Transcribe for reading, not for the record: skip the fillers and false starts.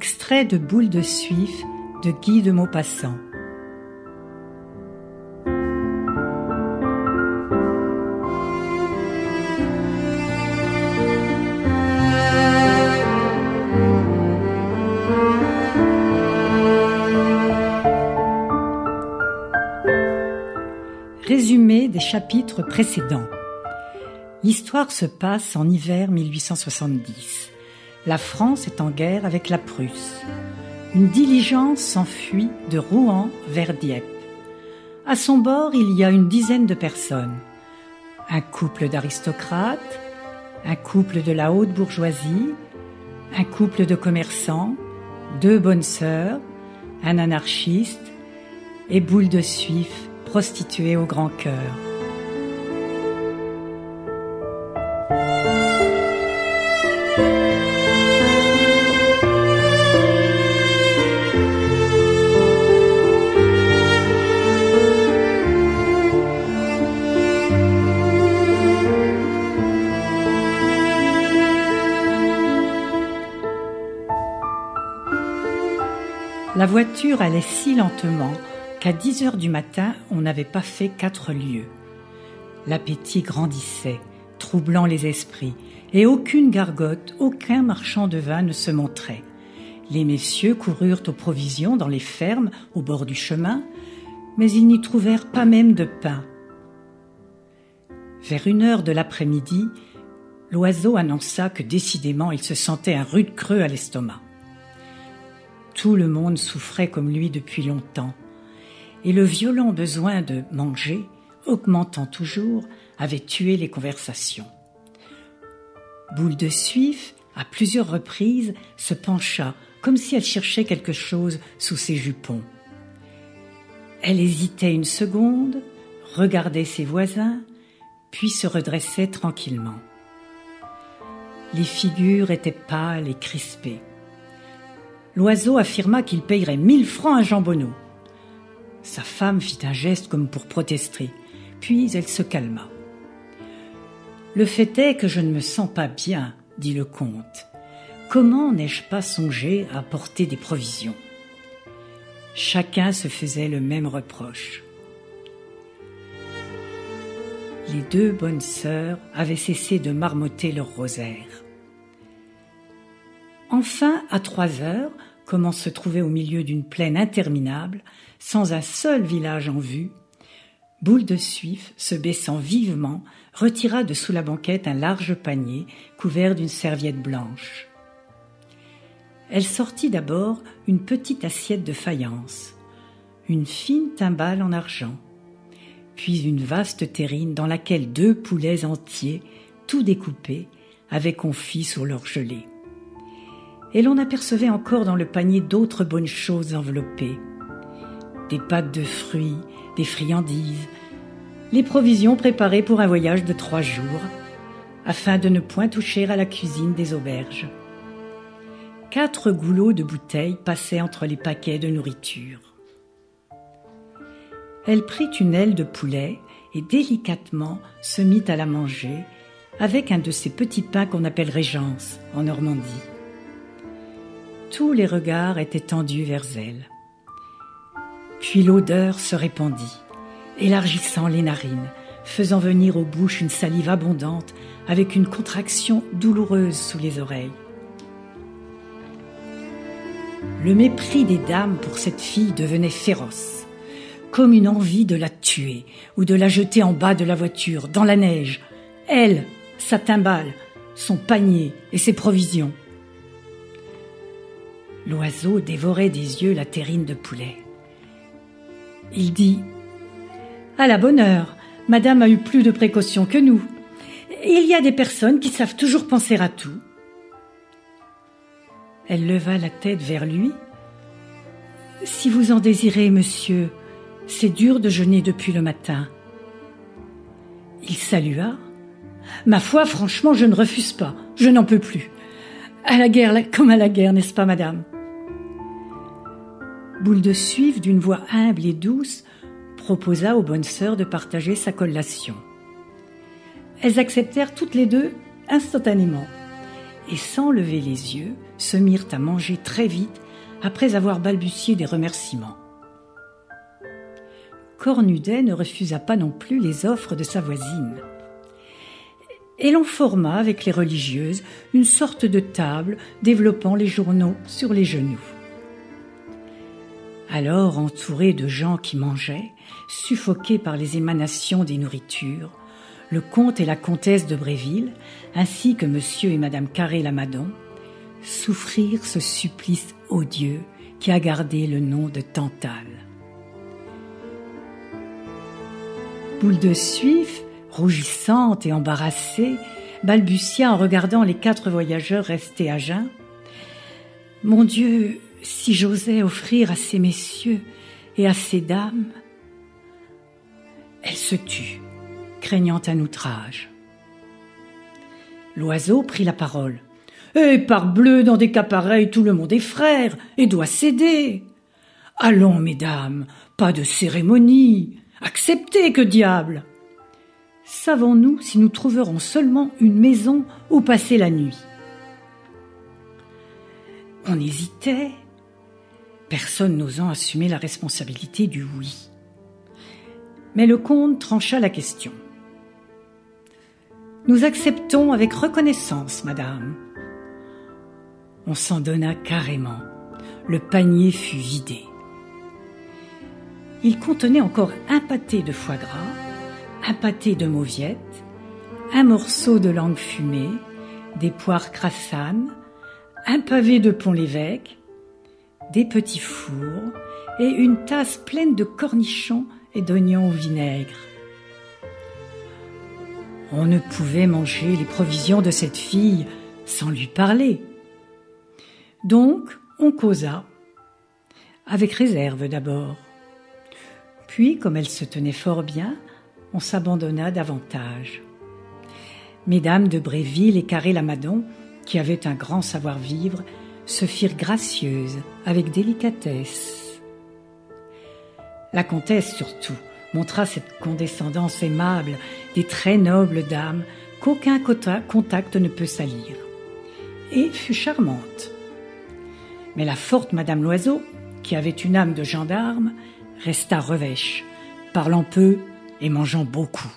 Extrait de Boule de Suif de Guy de Maupassant. Résumé des chapitres précédents. L'histoire se passe en hiver 1870. La France est en guerre avec la Prusse. Une diligence s'enfuit de Rouen vers Dieppe. À son bord, il y a une dizaine de personnes. Un couple d'aristocrates, un couple de la haute bourgeoisie, un couple de commerçants, 2 bonnes sœurs, un anarchiste et Boule de Suif, prostituée au grand cœur. La voiture allait si lentement qu'à 10 heures du matin, on n'avait pas fait 4 lieues. L'appétit grandissait, troublant les esprits, et aucune gargote, aucun marchand de vin ne se montrait. Les messieurs coururent aux provisions dans les fermes au bord du chemin, mais ils n'y trouvèrent pas même de pain. Vers 1h de l'après-midi, l'oiseau annonça que décidément il se sentait un rude creux à l'estomac. Tout le monde souffrait comme lui depuis longtemps, et le violent besoin de manger, augmentant toujours, avait tué les conversations. Boule de Suif, à plusieurs reprises, se pencha comme si elle cherchait quelque chose sous ses jupons. Elle hésitait une seconde, regardait ses voisins, puis se redressait tranquillement. Les figures étaient pâles et crispées. L'oiseau affirma qu'il payerait 1000 francs à jambonneau. Sa femme fit un geste comme pour protester, puis elle se calma. « Le fait est que je ne me sens pas bien, dit le comte. Comment n'ai-je pas songé à apporter des provisions ?» Chacun se faisait le même reproche. Les 2 bonnes sœurs avaient cessé de marmotter leur rosaire. Enfin, à 3 heures, comme on se trouvait au milieu d'une plaine interminable, sans un seul village en vue, Boule de Suif, se baissant vivement, retira de sous la banquette un large panier couvert d'une serviette blanche. Elle sortit d'abord une petite assiette de faïence, une fine timbale en argent, puis une vaste terrine dans laquelle 2 poulets entiers, tout découpés, avaient confit sur leur gelée. Et l'on apercevait encore dans le panier d'autres bonnes choses enveloppées. Des pâtes de fruits, des friandises, les provisions préparées pour un voyage de 3 jours, afin de ne point toucher à la cuisine des auberges. 4 goulots de bouteilles passaient entre les paquets de nourriture. Elle prit une aile de poulet et délicatement se mit à la manger avec un de ces petits pains qu'on appelle Régence en Normandie. Tous les regards étaient tendus vers elle. Puis l'odeur se répandit, élargissant les narines, faisant venir aux bouches une salive abondante avec une contraction douloureuse sous les oreilles. Le mépris des dames pour cette fille devenait féroce, comme une envie de la tuer ou de la jeter en bas de la voiture, dans la neige, elle, sa timbale, son panier et ses provisions. L'oiseau dévorait des yeux la terrine de poulet. Il dit « À la bonne heure, madame a eu plus de précautions que nous. Il y a des personnes qui savent toujours penser à tout. » Elle leva la tête vers lui. « Si vous en désirez, monsieur, c'est dur de jeûner depuis le matin. » Il salua. « Ma foi, franchement, je ne refuse pas, je n'en peux plus. À la guerre, comme à la guerre, n'est-ce pas, madame ?» Boule de Suif, d'une voix humble et douce, proposa aux bonnes sœurs de partager sa collation. Elles acceptèrent toutes les 2 instantanément, et sans lever les yeux, se mirent à manger très vite après avoir balbutié des remerciements. Cornudet ne refusa pas non plus les offres de sa voisine. Et l'on forma avec les religieuses une sorte de table développant les journaux sur les genoux. Alors, entourés de gens qui mangeaient, suffoqués par les émanations des nourritures, le comte et la comtesse de Bréville, ainsi que monsieur et madame Carré-Lamadon, souffrirent ce supplice odieux qui a gardé le nom de Tantale. Boule de Suif, rougissante et embarrassée, balbutia en regardant les 4 voyageurs restés à jeun. « Mon Dieu, si j'osais offrir à ces messieurs et à ces dames... » Elle se tut, craignant un outrage. Loiseau prit la parole. « Eh, parbleu, dans des cas pareils, tout le monde est frère et doit céder. Allons, mesdames, pas de cérémonie. Acceptez, que diable! Savons-nous si nous trouverons seulement une maison où passer la nuit ?» On hésitait, personne n'osant assumer la responsabilité du oui. Mais le comte trancha la question. « Nous acceptons avec reconnaissance, madame. » On s'en donna carrément. Le panier fut vidé. Il contenait encore un pâté de foie gras, un pâté de mauviette, un morceau de langue fumée, des poires crassanes, un pavé de Pont-l'Évêque, des petits fours et une tasse pleine de cornichons et d'oignons au vinaigre. On ne pouvait manger les provisions de cette fille sans lui parler. Donc, on causa, avec réserve d'abord. Puis, comme elle se tenait fort bien, on s'abandonna davantage. Mesdames de Bréville et Carré-Lamadon, qui avaient un grand savoir-vivre, se firent gracieuses avec délicatesse. La comtesse, surtout, montra cette condescendance aimable des très nobles dames qu'aucun contact ne peut salir, et fut charmante. Mais la forte madame Loiseau, qui avait une âme de gendarme, resta revêche, parlant peu et mangeant beaucoup.